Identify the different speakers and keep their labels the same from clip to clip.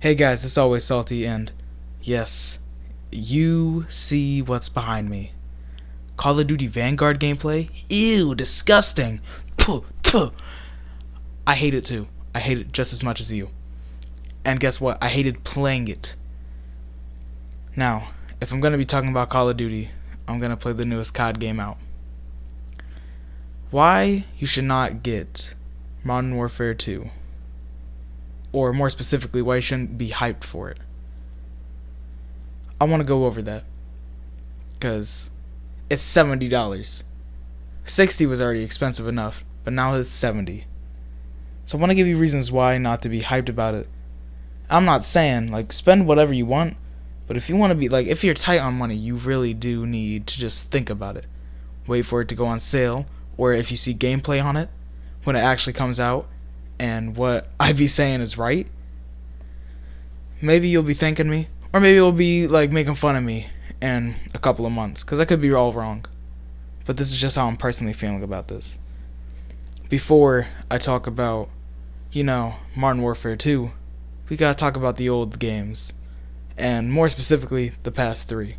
Speaker 1: Hey guys, it's always Salty, and yes, you see what's behind me. Call of Duty Vanguard gameplay? Ew, disgusting. Puh, puh. I hate it too. I hate it just as much as you. And guess what? I hated playing it. Now, if I'm going to be talking about Call of Duty, I'm going to play the newest COD game out. Why you should not get Modern Warfare 2. Or more specifically, why you shouldn't be hyped for it. I want to go over that. Because it's $70. 60 was already expensive enough, but now it's 70. So I want to give you reasons why not to be hyped about it. I'm not saying spend whatever you want, but if you want to be if you're tight on money, you really do need to just think about it. Wait for it to go on sale, or if you see gameplay on it when it actually comes out and what I be saying is right, maybe you'll be thanking me, or maybe you'll be making fun of me in a couple of months, because I could be all wrong. But this is just how I'm personally feeling about this. Before I talk about, Modern Warfare 2, we gotta talk about the old games, and more specifically, the past three.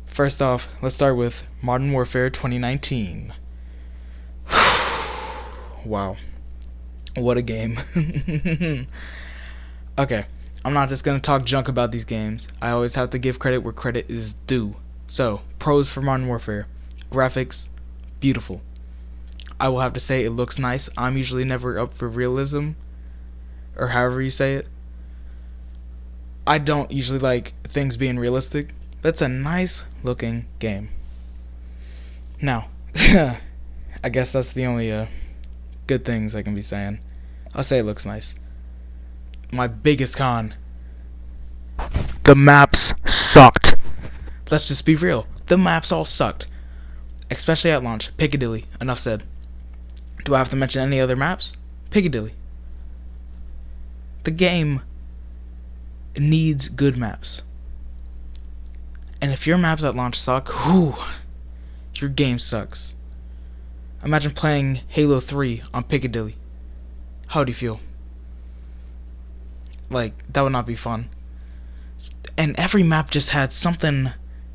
Speaker 1: First off, let's start with Modern Warfare 2019. Wow. What a game. Okay, I'm not just gonna talk junk about these games. I always have to give credit where credit is due. So, pros for Modern Warfare. Graphics, beautiful. I will have to say it looks nice. I'm usually never up for realism, or however you say it. I don't usually like things being realistic, but it's a nice looking game. Now, I guess that's the only good things I can be saying. I'll say it looks nice. My biggest con: the maps sucked. Let's just be real. The maps all sucked. Especially at launch. Piccadilly. Enough said. Do I have to mention any other maps? Piccadilly. The game needs good maps. And if your maps at launch suck, your game sucks. Imagine playing Halo 3 on Piccadilly. How do you feel? That would not be fun. And every map just had something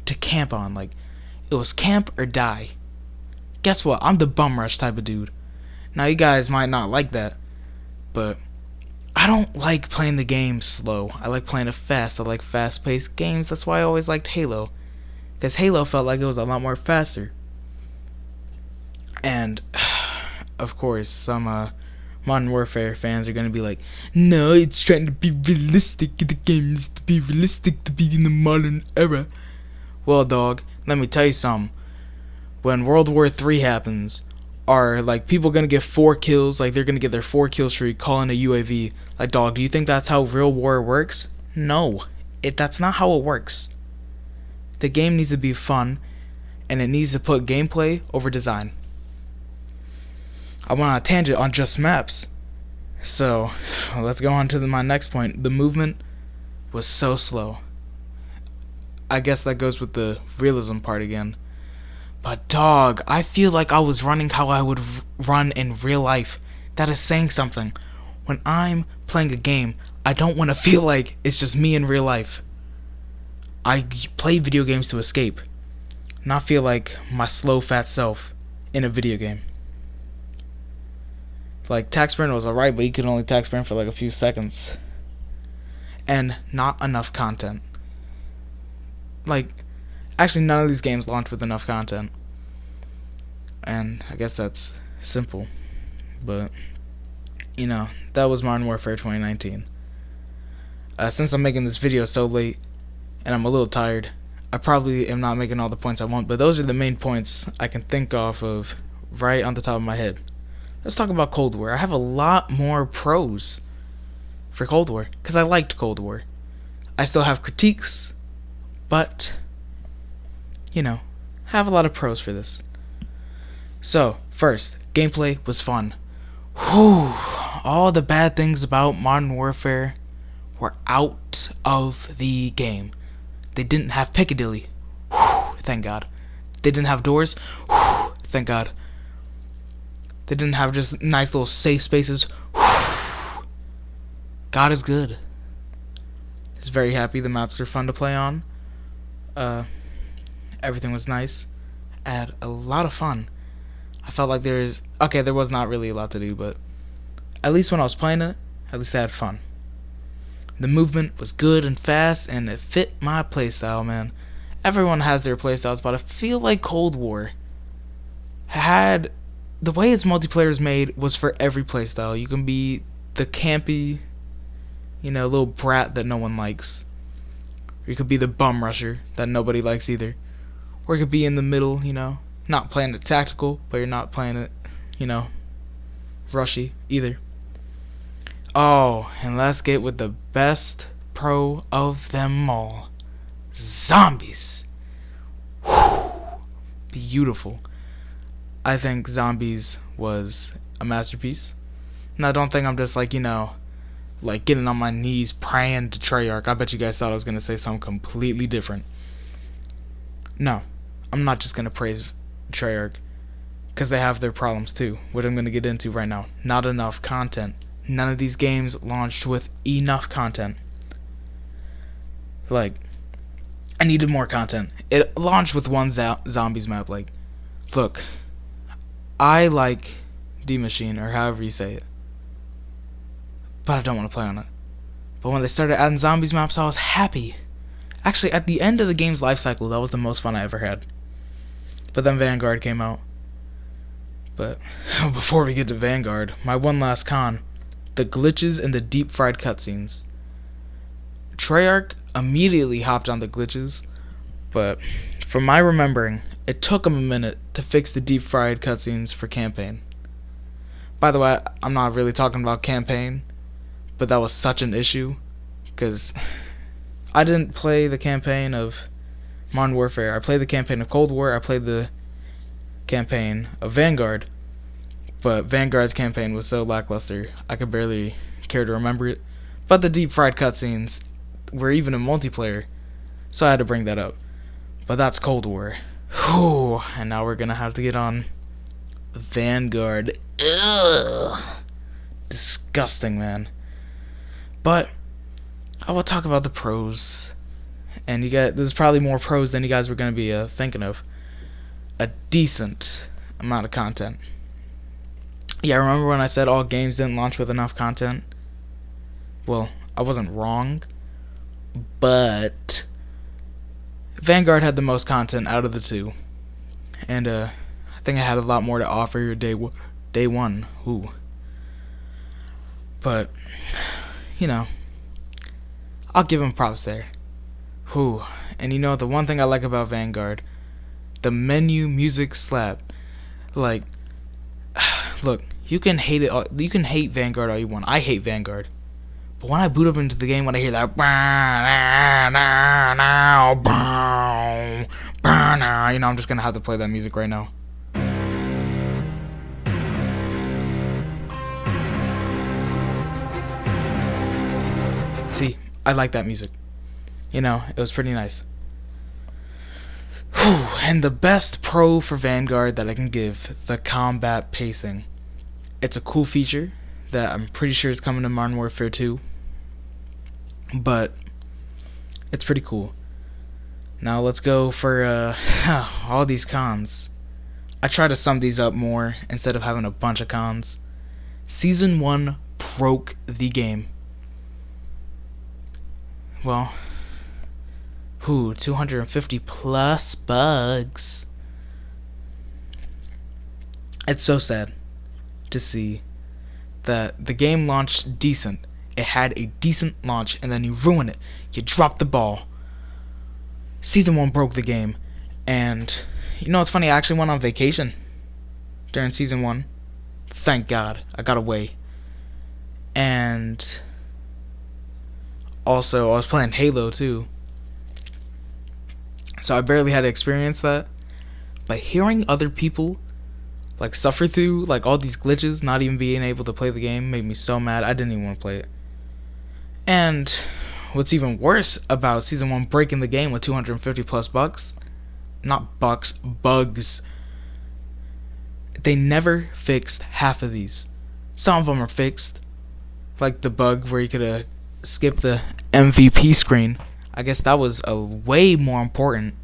Speaker 1: to camp on. It was camp or die. Guess what? I'm the bum rush type of dude. Now, you guys might not like that, but I don't like playing the game slow. I like playing it fast. I like fast-paced games. That's why I always liked Halo, because Halo felt like it was a lot more faster. And, of course, some Modern Warfare fans are going to be like, no, it's trying to be realistic. The game needs to be realistic to be in the modern era. Well, dog, let me tell you something. When World War III happens, are people gonna get 4 kills? They're gonna get their 4-kill streak calling a UAV? Dog, do you think that's how real war works? No, that's not how it works. The game needs to be fun, and it needs to put gameplay over design. I went on a tangent on just maps, so let's go on to my next point. The movement was so slow. I guess that goes with the realism part again. But dog, I feel like I was running how I would run in real life. That is saying something. When I'm playing a game, I don't want to feel like it's just me in real life. I play video games to escape, not feel like my slow fat self in a video game. Tac Sprint was alright, but you could only Tac Sprint for a few seconds. And not enough content. Actually, none of these games launch with enough content. And I guess that's simple. But, that was Modern Warfare 2019. Since I'm making this video so late, and I'm a little tired, I probably am not making all the points I want, but those are the main points I can think off of right on the top of my head. Let's talk about Cold War. I have a lot more pros for Cold War, because I liked Cold War. I still have critiques, but have a lot of pros for this. So, first, gameplay was fun. Whew, all the bad things about Modern Warfare were out of the game. They didn't have Piccadilly. Whew, thank God. They didn't have doors. Whew, thank God. They didn't have just nice little safe spaces. Whew. God is good. was very happy. The maps are fun to play on. Uh, Everything was nice. I had a lot of fun. I felt like there was not really a lot to do, but at least when I was playing it, at least I had fun. The movement was good and fast, and it fit my playstyle, man. Everyone has their playstyles, but I feel like Cold War had the way its multiplayer is made was for every playstyle. You can be the campy, little brat that no one likes. Or you could be the bum rusher that nobody likes either. Or you could be in the middle, not playing it tactical, but you're not playing it, rushy either. Oh, and let's get with the best pro of them all. Zombies. Whew. Beautiful. I think Zombies was a masterpiece. And I don't think I'm just like getting on my knees praying to Treyarch. I bet you guys thought I was going to say something completely different. No, I'm not just going to praise Treyarch, because they have their problems too, what I'm going to get into right now. Not enough content. None of these games launched with enough content. Like, I needed more content. It launched with one zombies map. Like, look, I like D Machine, or however you say it, but I don't want to play on it. But when they started adding zombies maps, I was happy. Actually, at the end of the game's life cycle, that was the most fun I ever had. But then Vanguard came out. But before we get to Vanguard, my one last con: the glitches and the deep fried cutscenes. Treyarch immediately hopped on the glitches, but from my remembering, it took them a minute to fix the deep fried cutscenes for campaign. By the way, I'm not really talking about campaign, but that was such an issue, because I didn't play the campaign of Modern Warfare. I played the campaign of Cold War. I played the campaign of Vanguard, but Vanguard's campaign was so lackluster I could barely care to remember it. But the deep fried cutscenes were even in multiplayer, so I had to bring that up. But that's Cold War. Whew, and now we're gonna have to get on Vanguard. Ugh, disgusting, man. But I will talk about the pros, and there's probably more pros than you guys were gonna be thinking of. A decent amount of content. Yeah, remember when I said all games didn't launch with enough content? Well, I wasn't wrong, but Vanguard had the most content out of the two, and I think it had a lot more to offer day one. Ooh. But I'll give him props there. Ooh. And the one thing I like about Vanguard, the menu music slap. Like, look, you can hate it. You can hate Vanguard all you want. I hate Vanguard, but when I boot up into the game, when I hear that, I'm just gonna have to play that music right now. See, I like that music. It was pretty nice. Whew, and the best pro for Vanguard that I can give, the combat pacing. It's a cool feature that I'm pretty sure is coming to Modern Warfare 2, but it's pretty cool. Now let's go for all these cons. I try to sum these up more instead of having a bunch of cons. Season 1 broke the game. Well, 250 plus bugs. It's so sad to see that the game launched decent. It had a decent launch, and then you ruin it. You drop the ball. Season 1 broke the game. And it's funny, I actually went on vacation during Season 1. Thank God, I got away. And also, I was playing Halo too, so I barely had to experience that. But hearing other people suffer through all these glitches, not even being able to play the game, made me so mad. I didn't even want to play it. And what's even worse about Season 1 breaking the game with 250 plus bugs, bugs, they never fixed half of these. Some of them are fixed, like the bug where you could skip the MVP screen. I guess that was a way more important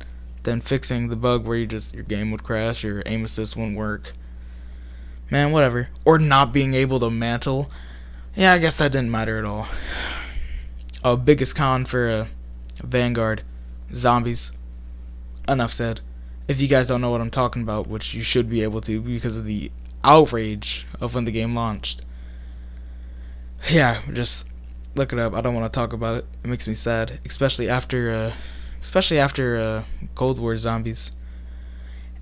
Speaker 1: than fixing the bug where your game would crash, your aim assist wouldn't work. Man, whatever. Or not being able to mantle. Yeah, I guess that didn't matter at all. Oh, biggest con for Vanguard. Zombies. Enough said. If you guys don't know what I'm talking about, which you should be able to because of the outrage of when the game launched. Yeah, just look it up. I don't want to talk about it. It makes me sad, especially after Cold War zombies.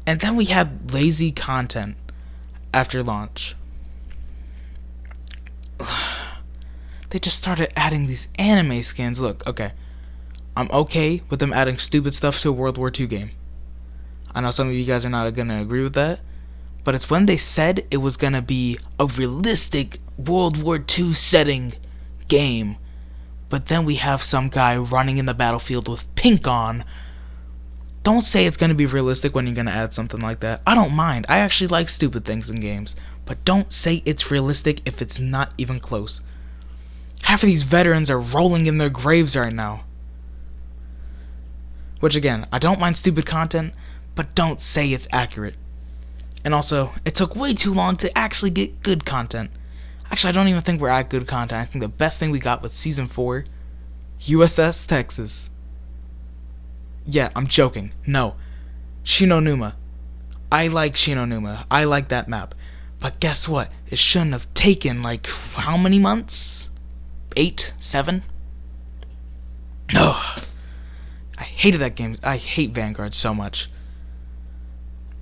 Speaker 1: And then we had lazy content after launch. They just started adding these anime skins. Look, okay. I'm okay with them adding stupid stuff to a World War II game. I know some of you guys are not going to agree with that. But it's when they said it was going to be a realistic World War II setting game. But then we have some guy running in the battlefield with pink on. Don't say it's going to be realistic when you're going to add something like that. I don't mind. I actually like stupid things in games. But don't say it's realistic if it's not even close. Half of these veterans are rolling in their graves right now. Which again, I don't mind stupid content, but don't say it's accurate. And also, it took way too long to actually get good content. Actually, I don't even think we're at good content. I think the best thing we got was Season 4, USS Texas. Yeah, I'm joking. No. Shinonuma. I like Shinonuma. I like that map. But guess what? It shouldn't have taken, like, how many months? 8? 7? Ugh. I hated that game. I hate Vanguard so much.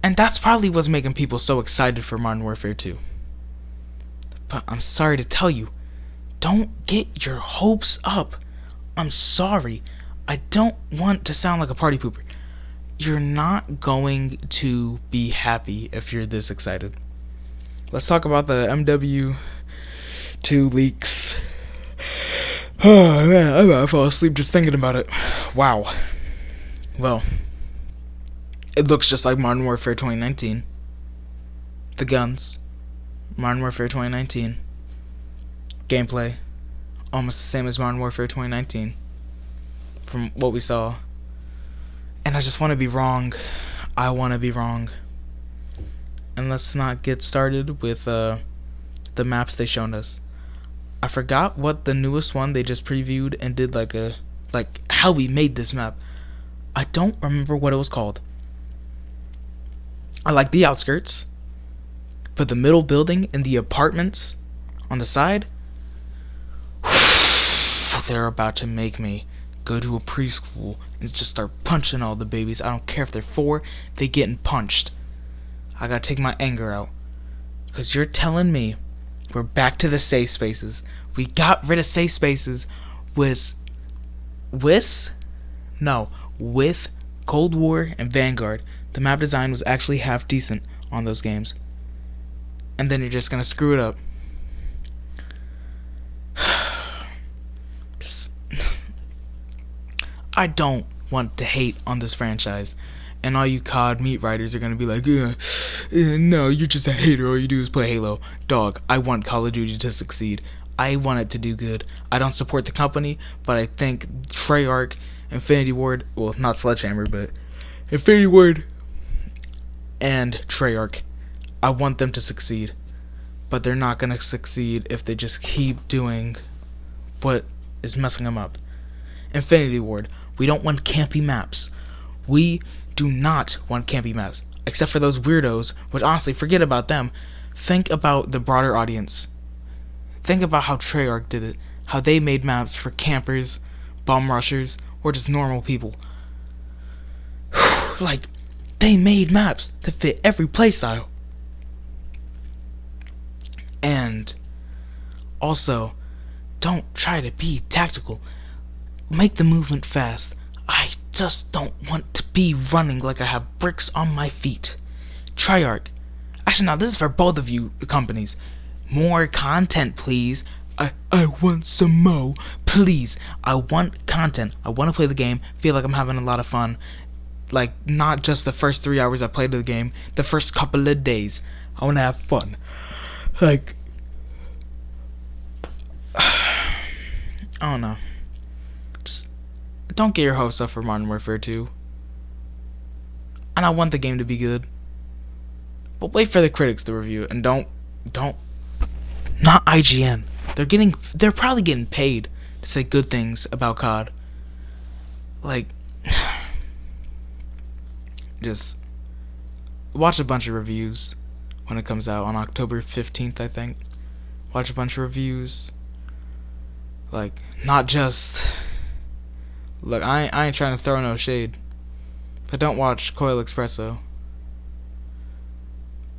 Speaker 1: And that's probably what's making people so excited for Modern Warfare 2. But I'm sorry to tell you, don't get your hopes up. I'm sorry. I don't want to sound like a party pooper. You're not going to be happy if you're this excited. Let's talk about the MW2 leaks. Oh man, I'm about to fall asleep just thinking about it. Wow. Well, it looks just like Modern Warfare 2019. The guns. Modern Warfare 2019. Gameplay. Almost the same as Modern Warfare 2019. From what we saw. And I just want to be wrong. I want to be wrong. And let's not get started with the maps they showed us. I forgot what the newest one they just previewed and did like how we made this map. I don't remember what it was called. I like the outskirts, but the middle building and the apartments on the side, they're about to make me go to a preschool and just start punching all the babies. I don't care if they're 4, they getting punched. I gotta take my anger out. Because you're telling me we're back to the safe spaces. We got rid of safe spaces with Cold War and Vanguard. The map design was actually half decent on those games. And then you're just gonna screw it up. I don't want to hate on this franchise. And all you COD meat writers are gonna be like, no, you're just a hater. All you do is play Halo. Dog, I want Call of Duty to succeed. I want it to do good. I don't support the company, but I think Treyarch, Infinity Ward, well, not Sledgehammer, but Infinity Ward and Treyarch, I want them to succeed. But they're not gonna succeed if they just keep doing what is messing them up. Infinity Ward, we don't want campy maps. We do not want campy maps, except for those weirdos, which honestly, forget about them. Think about the broader audience. Think about how Treyarch did it, how they made maps for campers, bomb rushers, or just normal people. Like, they made maps to fit every playstyle. And also, don't try to be tactical. Make the movement fast. I just don't want to be running like I have bricks on my feet. Treyarch. Actually, now this is for both of you companies. More content, please. I want some more. Please. I want content. I want to play the game. Feel like I'm having a lot of fun. Like, not just the first 3 hours I played the game. The first couple of days. I want to have fun. Like, I don't know. Just don't get your hopes up for Modern Warfare 2. And I want the game to be good. But wait for the critics to review it, and don't not IGN. They're probably getting paid to say good things about COD. Like, just watch a bunch of reviews when it comes out on October 15th, I think. Watch a bunch of reviews. Like, not just... Look, I ain't trying to throw no shade, but don't watch Coil Espresso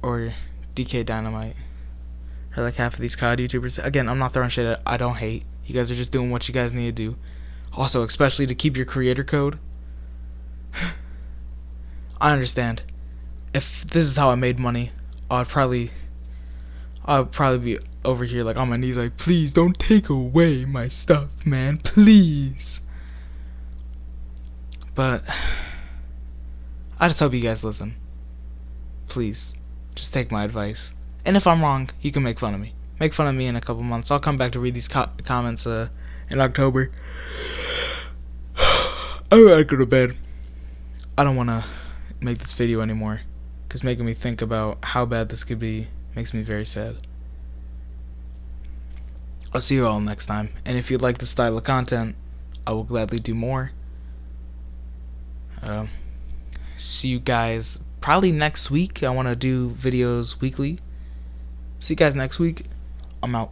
Speaker 1: or DK Dynamite or like half of these COD YouTubers. Again, I'm not throwing shade at. I don't hate. You guys are just doing what you guys need to do. Also, especially to keep your creator code. I understand. If this is how I made money, I'd probably be over here like on my knees like, please don't take away my stuff, man, please. But I just hope you guys listen. Please, just take my advice. And if I'm wrong, you can make fun of me. Make fun of me in a couple months. I'll come back to read these comments in October. I gotta go to bed. I don't want to make this video anymore, because making me think about how bad this could be makes me very sad. I'll see you all next time. And if you like this style of content, I will gladly do more. See you guys probably next week. I want to do videos weekly. See you guys next week. I'm out.